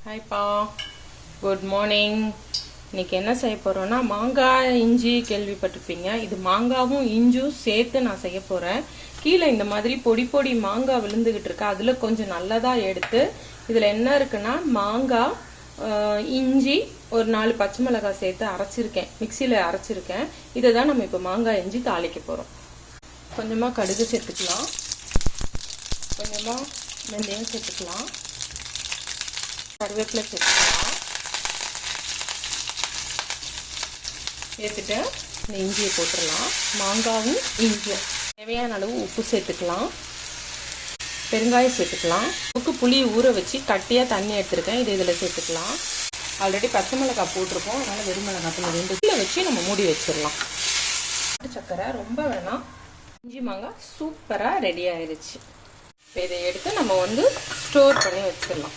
ஹாய்ப்பா, good morning. இன்னைக்கு என்ன செய்ய போறோம்னா மாங்காய் இஞ்சி கேள்விப்பட்டிருப்பீங்க. இது மாங்காவும் இஞ்சும் சேர்த்து நான் செய்ய போறேன். கீழே இந்த மாதிரி பொடி பொடி மாங்காய் விழுந்துகிட்டு இருக்கு. அதுல கொஞ்சம் நல்லதா எடுத்து இதுல என்ன இருக்குன்னா மாங்காய், இஞ்சி, ஒரு 4 பச்சை மிளகாய் சேர்த்து அரைச்சிருக்கேன், மிக்சியில அரைச்சிருக்கேன். இதை தான் நம்ம இப்போ மாங்காய் இஞ்சி தாளிக்க போறோம். கொஞ்சமா கடுகு சேர்த்துக்கலாம், கொஞ்சமா வெந்தயம் சேர்த்துக்கலாம், கருவேப்பிலை சேர்த்துக்கலாம். சேர்த்துட்டு இந்த இஞ்சியை போட்டுடலாம். மாங்காவும் இஞ்சியும் தேவையான அளவு உப்பு சேர்த்துக்கலாம், பெருங்காயம் சேர்த்துக்கலாம். உப்பு புளி ஊற வச்சு கட்டியாக தண்ணி எடுத்துருக்கேன், இது இதில் சேர்த்துக்கலாம். ஆல்ரெடி பச்சை மிளகாய் போட்டிருக்கோம், அதனால் வெறும் மிளகாய் 2 கிலோ வச்சு நம்ம மூடி வச்சிடலாம். சக்கரை ரொம்ப வேணாம். இஞ்சி மாங்காய் சூப்பராக ரெடி ஆயிடுச்சு. இப்போ இதை எடுத்து நம்ம ஸ்டோர் பண்ணி வச்சிடலாம்.